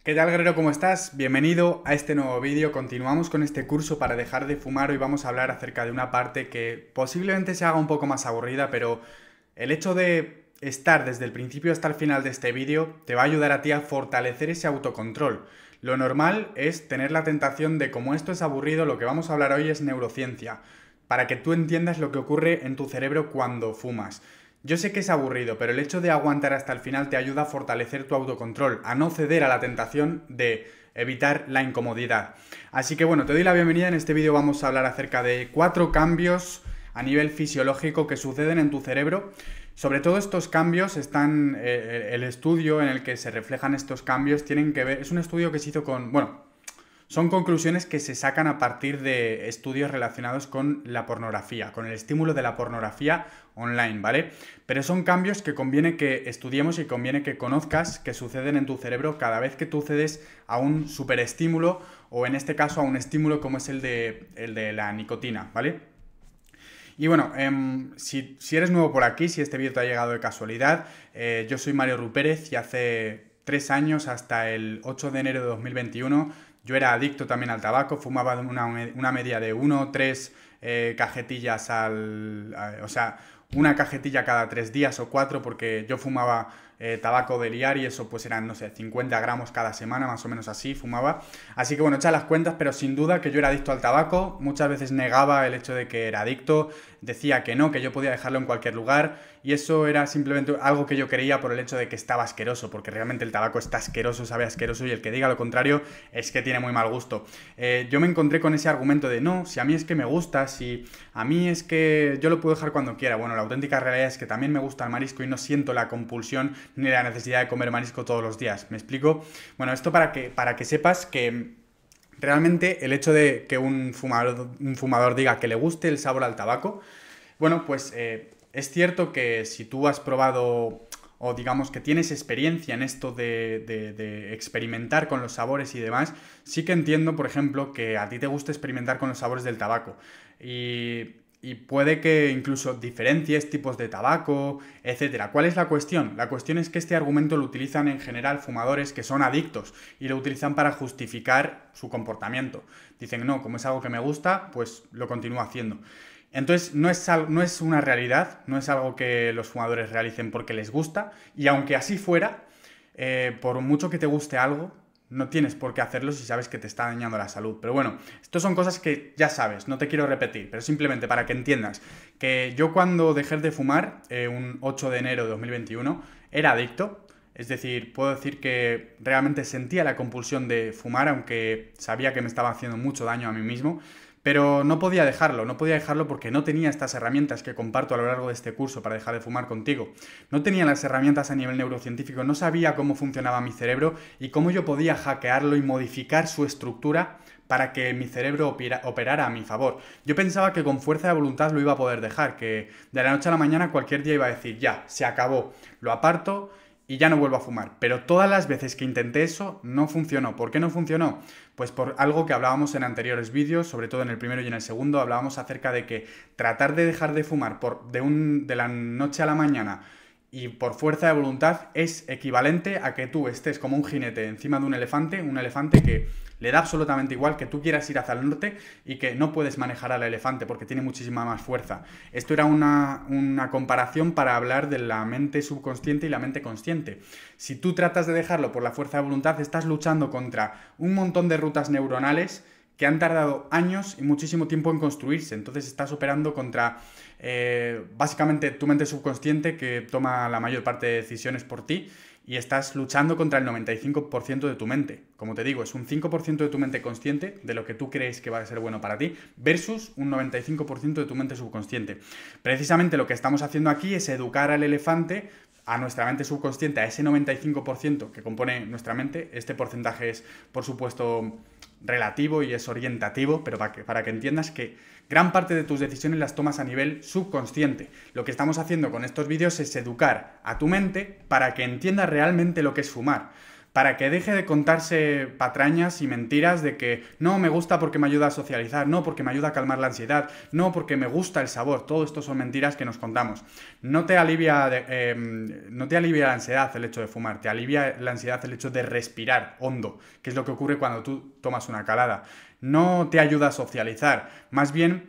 ¿Qué tal, guerrero? ¿Cómo estás? Bienvenido a este nuevo vídeo. Continuamos con este curso para dejar de fumar. Hoy vamos a hablar acerca de una parte que posiblemente se haga un poco más aburrida, pero el hecho de estar desde el principio hasta el final de este vídeo te va a ayudar a ti a fortalecer ese autocontrol. Lo normal es tener la tentación de, como esto es aburrido, lo que vamos a hablar hoy es neurociencia, para que tú entiendas lo que ocurre en tu cerebro cuando fumas. Yo sé que es aburrido, pero el hecho de aguantar hasta el final te ayuda a fortalecer tu autocontrol, a no ceder a la tentación de evitar la incomodidad. Así que bueno, te doy la bienvenida. En este vídeo vamos a hablar acerca de 4 cambios a nivel fisiológico que suceden en tu cerebro. Sobre todo estos cambios están, el estudio en el que se reflejan estos cambios tienen que ver, es un estudio que se hizo con, bueno, son conclusiones que se sacan a partir de estudios relacionados con la pornografía, con el estímulo de la pornografía online, ¿vale? Pero son cambios que conviene que estudiemos y conviene que conozcas que suceden en tu cerebro cada vez que tú cedes a un superestímulo o en este caso a un estímulo como es el de la nicotina, ¿vale? Y bueno, si eres nuevo por aquí, si este vídeo te ha llegado de casualidad, yo soy Mario Rupérez y hace 3 años, hasta el 8 de enero de 2021, yo era adicto también al tabaco, fumaba una media de 1 o 3 cajetillas o sea, una cajetilla cada 3 días o 4, porque yo fumaba tabaco de liar y eso pues eran, no sé, 50 gramos cada semana, más o menos así fumaba. Así que bueno, echa las cuentas, pero sin duda que yo era adicto al tabaco, muchas veces negaba el hecho de que era adicto, decía que no, que yo podía dejarlo en cualquier lugar, y eso era simplemente algo que yo creía por el hecho de que estaba asqueroso, porque realmente el tabaco está asqueroso, sabe asqueroso, y el que diga lo contrario es que tiene muy mal gusto. Yo me encontré con ese argumento de no, si a mí es que me gusta, si a mí es que yo lo puedo dejar cuando quiera. Bueno, la auténtica realidad es que también me gusta el marisco y no siento la compulsión ni la necesidad de comer marisco todos los días. ¿Me explico? Bueno, esto para que sepas que realmente el hecho de que un fumador diga que le guste el sabor al tabaco, bueno, pues es cierto que si tú has probado o digamos que tienes experiencia en esto de experimentar con los sabores y demás, sí que entiendo, por ejemplo, que a ti te gusta experimentar con los sabores del tabaco. Y puede que incluso diferencies tipos de tabaco, etcétera. ¿Cuál es la cuestión? La cuestión es que este argumento lo utilizan en general fumadores que son adictos y lo utilizan para justificar su comportamiento. Dicen, no, como es algo que me gusta, pues lo continúo haciendo. Entonces, no es una realidad, no es algo que los fumadores realicen porque les gusta, y aunque así fuera, por mucho que te guste algo, no tienes por qué hacerlo si sabes que te está dañando la salud. Pero bueno, estas son cosas que ya sabes, no te quiero repetir, pero simplemente para que entiendas que yo cuando dejé de fumar, un 8 de enero de 2021, era adicto. Es decir, puedo decir que realmente sentía la compulsión de fumar, aunque sabía que me estaba haciendo mucho daño a mí mismo. Pero no podía dejarlo porque no tenía estas herramientas que comparto a lo largo de este curso para dejar de fumar contigo. No tenía las herramientas a nivel neurocientífico, no sabía cómo funcionaba mi cerebro y cómo yo podía hackearlo y modificar su estructura para que mi cerebro operara a mi favor. Yo pensaba que con fuerza de voluntad lo iba a poder dejar, que de la noche a la mañana cualquier día iba a decir, ya, se acabó, lo aparto y ya no vuelvo a fumar. Pero todas las veces que intenté eso no funcionó. ¿Por qué no funcionó? Pues por algo que hablábamos en anteriores vídeos, sobre todo en el primero y en el segundo, hablábamos acerca de que tratar de dejar de fumar de la noche a la mañana y por fuerza de voluntad es equivalente a que tú estés como un jinete encima de un elefante que le da absolutamente igual, que tú quieras ir hacia el norte y que no puedes manejar al elefante porque tiene muchísima más fuerza. Esto era una comparación para hablar de la mente subconsciente y la mente consciente. Si tú tratas de dejarlo por la fuerza de voluntad, estás luchando contra un montón de rutas neuronales que han tardado años y muchísimo tiempo en construirse. Entonces estás operando contra básicamente tu mente subconsciente, que toma la mayor parte de decisiones por ti, y estás luchando contra el 95% de tu mente. Como te digo, es un 5% de tu mente consciente, de lo que tú crees que va a ser bueno para ti, versus un 95% de tu mente subconsciente. Precisamente lo que estamos haciendo aquí es educar al elefante, a nuestra mente subconsciente, a ese 95% que compone nuestra mente. Este porcentaje es, por supuesto, relativo y es orientativo, pero para que entiendas que gran parte de tus decisiones las tomas a nivel subconsciente. Lo que estamos haciendo con estos vídeos es educar a tu mente para que entienda realmente lo que es fumar. para que deje de contarse patrañas y mentiras de que no me gusta porque me ayuda a socializar, no porque me ayuda a calmar la ansiedad, no porque me gusta el sabor. Todo esto son mentiras que nos contamos. No te alivia la ansiedad el hecho de fumar, te alivia la ansiedad el hecho de respirar hondo, que es lo que ocurre cuando tú tomas una calada. No te ayuda a socializar, más bien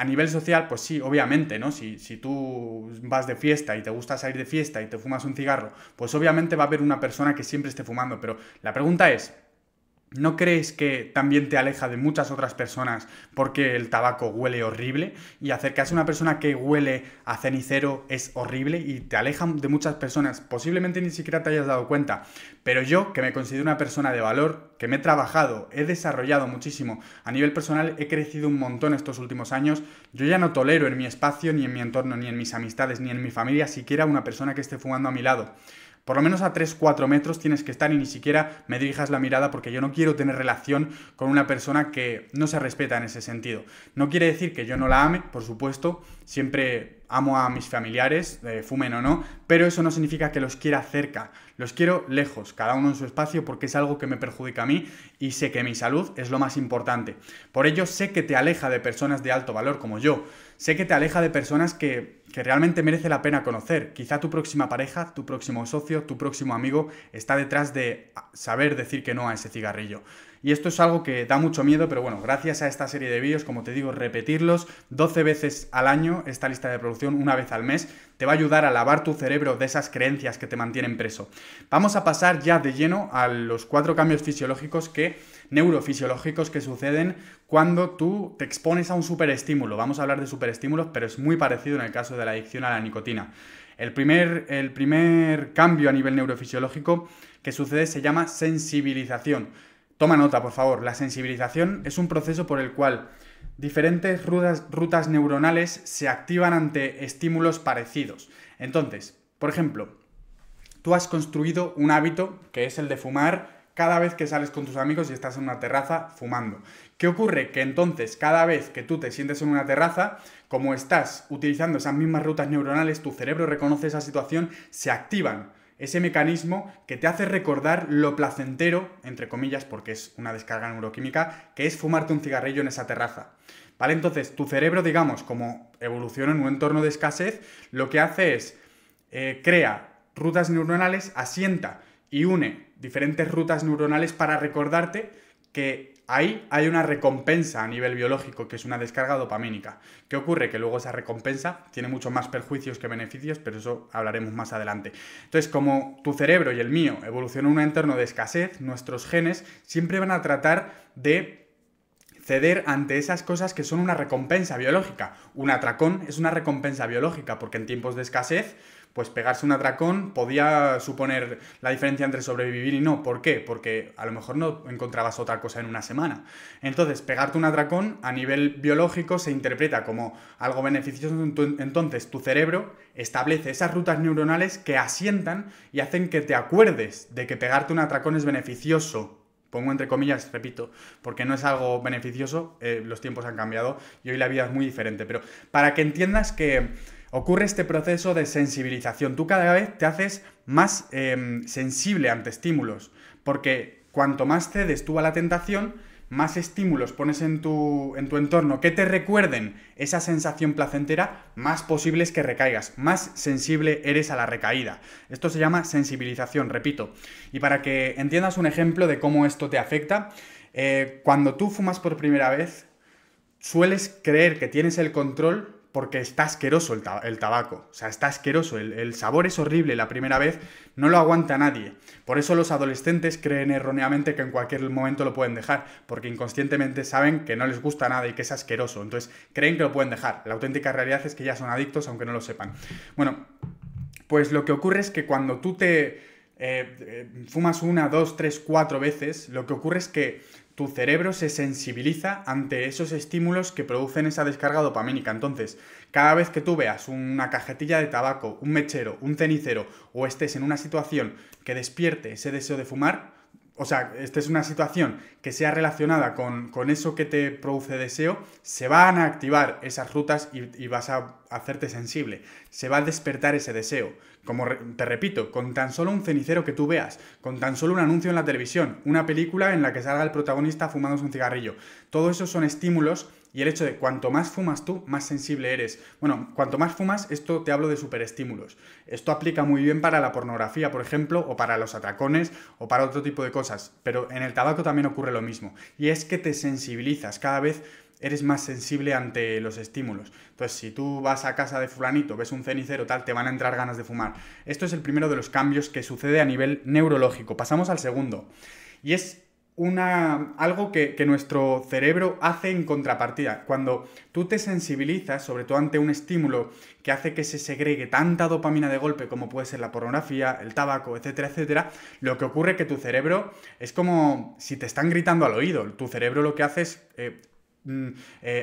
a nivel social, pues sí, obviamente, ¿no? Si tú vas de fiesta y te gusta salir de fiesta y te fumas un cigarro, pues obviamente va a haber una persona que siempre esté fumando, pero la pregunta es, ¿no crees que también te aleja de muchas otras personas porque el tabaco huele horrible? Y acercarse a una persona que huele a cenicero es horrible y te aleja de muchas personas. Posiblemente ni siquiera te hayas dado cuenta. Pero yo, que me considero una persona de valor, que me he trabajado, he desarrollado muchísimo a nivel personal, he crecido un montón estos últimos años, yo ya no tolero en mi espacio, ni en mi entorno, ni en mis amistades, ni en mi familia, siquiera una persona que esté fumando a mi lado. Por lo menos a 3-4 metros tienes que estar y ni siquiera me dirijas la mirada porque yo no quiero tener relación con una persona que no se respeta en ese sentido. No quiere decir que yo no la ame, por supuesto, siempre amo a mis familiares, fumen o no, pero eso no significa que los quiera cerca, los quiero lejos, cada uno en su espacio porque es algo que me perjudica a mí y sé que mi salud es lo más importante. Por ello sé que te aleja de personas de alto valor como yo, sé que te aleja de personas que realmente merece la pena conocer. Quizá tu próxima pareja, tu próximo socio, tu próximo amigo está detrás de saber decir que no a ese cigarrillo. Y esto es algo que da mucho miedo, pero bueno, gracias a esta serie de vídeos, como te digo, repetirlos 12 veces al año, esta lista de producción, una vez al mes, te va a ayudar a lavar tu cerebro de esas creencias que te mantienen preso. Vamos a pasar ya de lleno a los 4 cambios neurofisiológicos que suceden cuando tú te expones a un superestímulo. Vamos a hablar de superestímulos, pero es muy parecido en el caso de la adicción a la nicotina. El primer cambio a nivel neurofisiológico que sucede se llama sensibilización. Toma nota, por favor. La sensibilización es un proceso por el cual diferentes rutas neuronales se activan ante estímulos parecidos. Entonces, por ejemplo, tú has construido un hábito que es el de fumar cada vez que sales con tus amigos y estás en una terraza fumando. ¿Qué ocurre? Que entonces cada vez que tú te sientes en una terraza, como estás utilizando esas mismas rutas neuronales, tu cerebro reconoce esa situación, se activan ese mecanismo que te hace recordar lo placentero, entre comillas, porque es una descarga neuroquímica, que es fumarte un cigarrillo en esa terraza. ¿Vale? Entonces, tu cerebro, digamos, como evoluciona en un entorno de escasez, lo que hace es crea rutas neuronales, asienta y une diferentes rutas neuronales para recordarte que ahí hay una recompensa a nivel biológico, que es una descarga dopamínica. ¿Qué ocurre? Que luego esa recompensa tiene mucho más perjuicios que beneficios, pero eso hablaremos más adelante. Entonces, como tu cerebro y el mío evolucionan en un entorno de escasez, nuestros genes siempre van a tratar de ceder ante esas cosas que son una recompensa biológica. Un atracón es una recompensa biológica, porque en tiempos de escasez, pues pegarse un atracón podía suponer la diferencia entre sobrevivir y no. ¿Por qué? Porque a lo mejor no encontrabas otra cosa en una semana. Entonces, pegarte un atracón a nivel biológico se interpreta como algo beneficioso. Entonces, tu cerebro establece esas rutas neuronales que asientan y hacen que te acuerdes de que pegarte un atracón es beneficioso. Pongo entre comillas, repito, porque no es algo beneficioso, los tiempos han cambiado y hoy la vida es muy diferente. Pero para que entiendas que ocurre este proceso de sensibilización, tú cada vez te haces más sensible ante estímulos, porque cuanto más cedes tú a la tentación, más estímulos pones en tu entorno que te recuerden esa sensación placentera, más posible es que recaigas, más sensible eres a la recaída. Esto se llama sensibilización, repito. Y para que entiendas un ejemplo de cómo esto te afecta, cuando tú fumas por primera vez, sueles creer que tienes el control porque está asqueroso el tabaco. O sea, está asqueroso. El sabor es horrible la primera vez, no lo aguanta nadie. Por eso los adolescentes creen erróneamente que en cualquier momento lo pueden dejar, porque inconscientemente saben que no les gusta nada y que es asqueroso. Entonces, creen que lo pueden dejar. La auténtica realidad es que ya son adictos, aunque no lo sepan. Bueno, pues lo que ocurre es que cuando tú te fumas 1, 2, 3, 4 veces, lo que ocurre es que tu cerebro se sensibiliza ante esos estímulos que producen esa descarga dopamínica. Entonces, cada vez que tú veas una cajetilla de tabaco, un mechero, un cenicero o estés en una situación que despierte ese deseo de fumar, o sea, esta es una situación que sea relacionada con eso que te produce deseo, se van a activar esas rutas y vas a hacerte sensible. Se va a despertar ese deseo. Como te repito, con tan solo un cenicero que tú veas, con tan solo un anuncio en la televisión, una película en la que salga el protagonista fumándose un cigarrillo. Todo eso son estímulos y el hecho de cuanto más fumas tú, más sensible eres. Bueno, cuanto más fumas, esto te hablo de superestímulos. Esto aplica muy bien para la pornografía, por ejemplo, o para los atracones, o para otro tipo de cosas. Pero en el tabaco también ocurre lo mismo. Y es que te sensibilizas, cada vez eres más sensible ante los estímulos. Entonces, si tú vas a casa de fulanito, ves un cenicero, tal, te van a entrar ganas de fumar. Esto es el primero de los cambios que sucede a nivel neurológico. Pasamos al segundo. Y es algo que nuestro cerebro hace en contrapartida. Cuando tú te sensibilizas, sobre todo ante un estímulo que hace que se segregue tanta dopamina de golpe como puede ser la pornografía, el tabaco, etcétera, etcétera, lo que ocurre es que tu cerebro es como si te están gritando al oído. Tu cerebro lo que hace es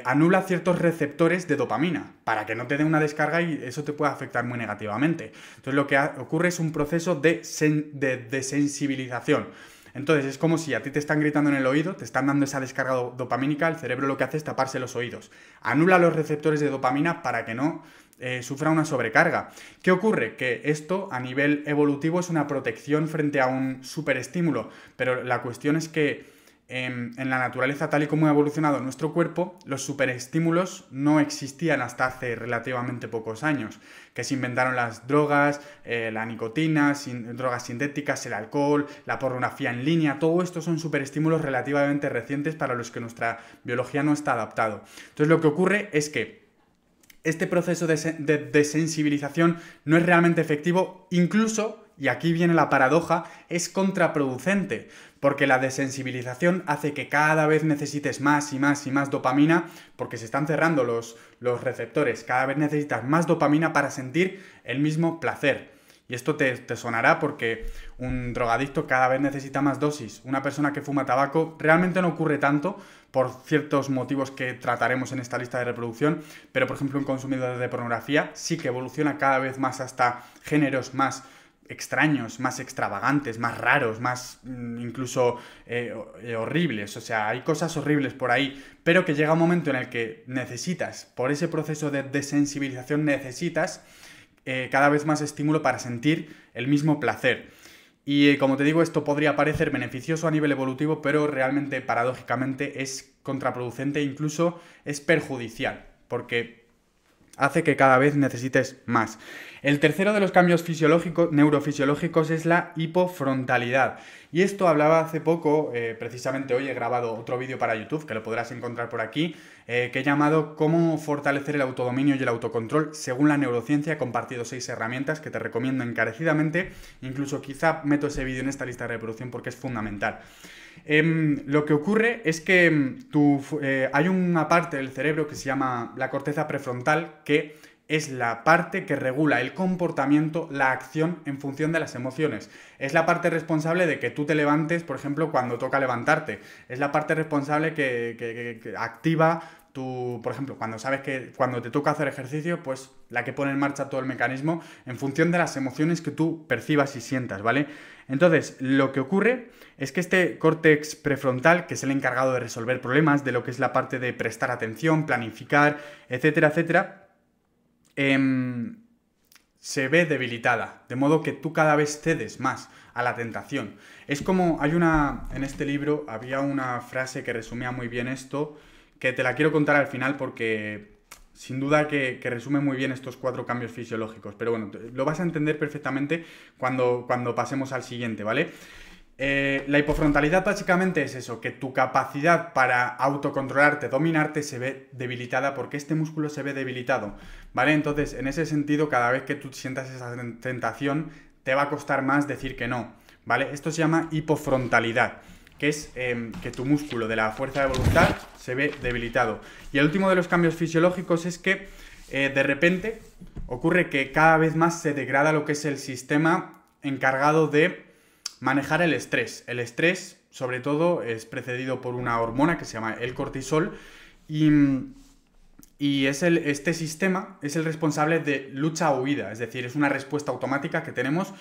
anula ciertos receptores de dopamina para que no te dé una descarga y eso te puede afectar muy negativamente. Entonces lo que ocurre es un proceso de desensibilización. Entonces es como si a ti te están gritando en el oído, te están dando esa descarga dopamínica, el cerebro lo que hace es taparse los oídos. Anula los receptores de dopamina para que no sufra una sobrecarga. ¿Qué ocurre? Que esto a nivel evolutivo es una protección frente a un superestímulo, pero la cuestión es que en la naturaleza, tal y como ha evolucionado nuestro cuerpo, los superestímulos no existían hasta hace relativamente pocos años, que se inventaron las drogas, la nicotina, drogas sintéticas, el alcohol, la pornografía en línea. Todo esto son superestímulos relativamente recientes para los que nuestra biología no está adaptado. Entonces lo que ocurre es que este proceso de desensibilización no es realmente efectivo, incluso, y aquí viene la paradoja, es contraproducente, porque la desensibilización hace que cada vez necesites más y más y más dopamina, porque se están cerrando los receptores, cada vez necesitas más dopamina para sentir el mismo placer. Y esto te sonará porque un drogadicto cada vez necesita más dosis. Una persona que fuma tabaco realmente no ocurre tanto por ciertos motivos que trataremos en esta lista de reproducción, pero por ejemplo un consumidor de pornografía sí que evoluciona cada vez más hasta géneros más extraños, más extravagantes, más raros, más incluso horribles. O sea, hay cosas horribles por ahí, pero que llega un momento en el que necesitas, por ese proceso de desensibilización, necesitas cada vez más estímulo para sentir el mismo placer. Y como te digo, esto podría parecer beneficioso a nivel evolutivo, pero realmente, paradójicamente, es contraproducente e incluso es perjudicial, porque hace que cada vez necesites más. El tercero de los cambios neurofisiológicos es la hipofrontalidad. Y esto hablaba hace poco, precisamente hoy he grabado otro vídeo para YouTube, que lo podrás encontrar por aquí, que he llamado Cómo fortalecer el autodominio y el autocontrol según la neurociencia. He compartido 6 herramientas que te recomiendo encarecidamente. Incluso quizá meto ese vídeo en esta lista de reproducción porque es fundamental. Lo que ocurre es que hay una parte del cerebro que se llama la corteza prefrontal, que es la parte que regula el comportamiento, la acción en función de las emociones. Es la parte responsable de que tú te levantes, por ejemplo, cuando toca levantarte. Es la parte responsable que activa por ejemplo, cuando sabes que cuando te toca hacer ejercicio, pues la que pone en marcha todo el mecanismo en función de las emociones que tú percibas y sientas, ¿vale? Entonces, lo que ocurre es que este córtex prefrontal, que es el encargado de resolver problemas, de lo que es la parte de prestar atención, planificar, etcétera, etcétera, se ve debilitada, de modo que tú cada vez cedes más a la tentación. Es como, en este libro había una frase que resumía muy bien esto, que te la quiero contar al final porque sin duda que resume muy bien estos 4 cambios fisiológicos, pero bueno, lo vas a entender perfectamente cuando pasemos al siguiente, ¿vale? La hipofrontalidad básicamente es eso, que tu capacidad para autocontrolarte, dominarte, se ve debilitada porque este músculo se ve debilitado, ¿vale? Entonces, en ese sentido, cada vez que tú sientas esa tentación, te va a costar más decir que no, ¿vale? Esto se llama hipofrontalidad, que es que tu músculo de la fuerza de voluntad se ve debilitado. Y el último de los cambios fisiológicos es que de repente ocurre que cada vez más se degrada lo que es el sistema encargado de manejar el estrés. El estrés, sobre todo, es precedido por una hormona que se llama el cortisol y este sistema es el responsable de lucha o huida, es decir, es una respuesta automática que tenemos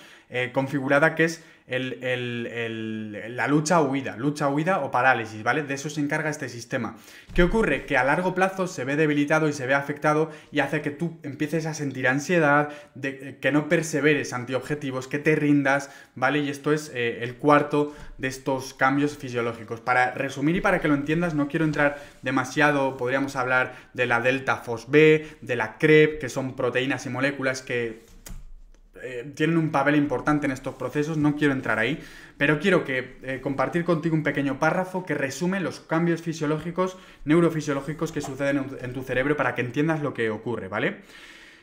configurada que es la lucha-huida o parálisis, ¿vale? De eso se encarga este sistema. ¿Qué ocurre? Que a largo plazo se ve debilitado y se ve afectado y hace que tú empieces a sentir ansiedad, que no perseveres ante objetivos, que te rindas, ¿vale? Y esto es el cuarto de estos cambios fisiológicos. Para resumir y para que lo entiendas, no quiero entrar demasiado, podríamos hablar de la delta FOSB, de la CREB, que son proteínas y moléculas que tienen un papel importante en estos procesos, no quiero entrar ahí, pero quiero compartir contigo un pequeño párrafo que resume los cambios fisiológicos, neurofisiológicos que suceden en tu cerebro para que entiendas lo que ocurre, ¿vale?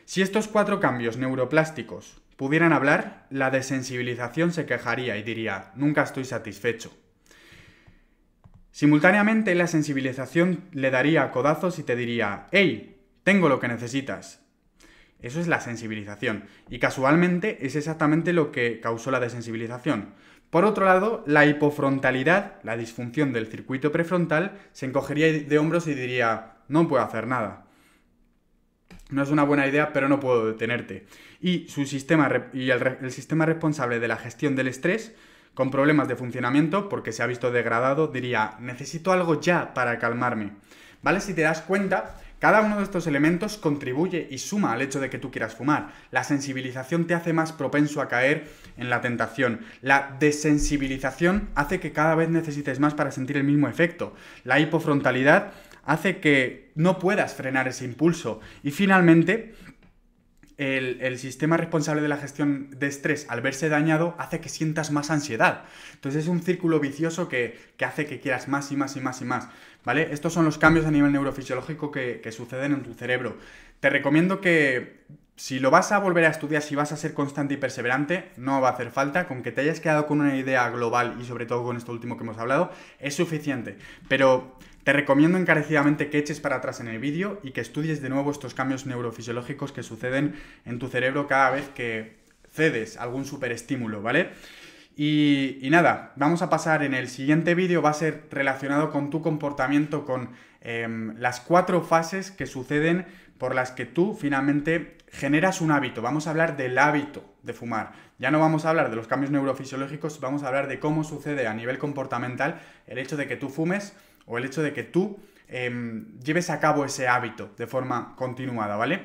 Si estos 4 cambios neuroplásticos pudieran hablar, la desensibilización se quejaría y diría, nunca estoy satisfecho. Simultáneamente, la sensibilización le daría codazos y te diría, hey, tengo lo que necesitas. Eso es la sensibilización. Y casualmente es exactamente lo que causó la desensibilización. Por otro lado, la hipofrontalidad, la disfunción del circuito prefrontal, se encogería de hombros y diría, no puedo hacer nada. No es una buena idea, pero no puedo detenerte. Y el sistema responsable de la gestión del estrés, con problemas de funcionamiento, porque se ha visto degradado, diría, necesito algo ya para calmarme. ¿Vale? Si te das cuenta, cada uno de estos elementos contribuye y suma al hecho de que tú quieras fumar. La sensibilización te hace más propenso a caer en la tentación. La desensibilización hace que cada vez necesites más para sentir el mismo efecto. La hipofrontalidad hace que no puedas frenar ese impulso. Y finalmente, el sistema responsable de la gestión de estrés, al verse dañado, hace que sientas más ansiedad. Entonces es un círculo vicioso que hace que quieras más y más y más y más, ¿vale? Estos son los cambios a nivel neurofisiológico que suceden en tu cerebro. Te recomiendo que si lo vas a volver a estudiar, si vas a ser constante y perseverante, no va a hacer falta. Con que te hayas quedado con una idea global y sobre todo con esto último que hemos hablado, es suficiente. Pero te recomiendo encarecidamente que eches para atrás en el vídeo y que estudies de nuevo estos cambios neurofisiológicos que suceden en tu cerebro cada vez que cedes algún superestímulo, ¿vale? Y nada, vamos a pasar en el siguiente vídeo, va a ser relacionado con tu comportamiento, con las 4 fases que suceden por las que tú finalmente generas un hábito. Vamos a hablar del hábito de fumar. Ya no vamos a hablar de los cambios neurofisiológicos, vamos a hablar de cómo sucede a nivel comportamental el hecho de que tú fumes o el hecho de que tú lleves a cabo ese hábito de forma continuada, ¿vale?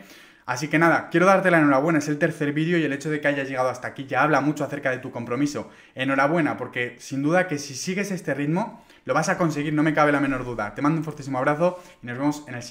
Así que nada, quiero darte la enhorabuena, es el tercer vídeo y el hecho de que hayas llegado hasta aquí ya habla mucho acerca de tu compromiso. Enhorabuena, porque sin duda que si sigues este ritmo, lo vas a conseguir, no me cabe la menor duda. Te mando un fortísimo abrazo y nos vemos en el siguiente.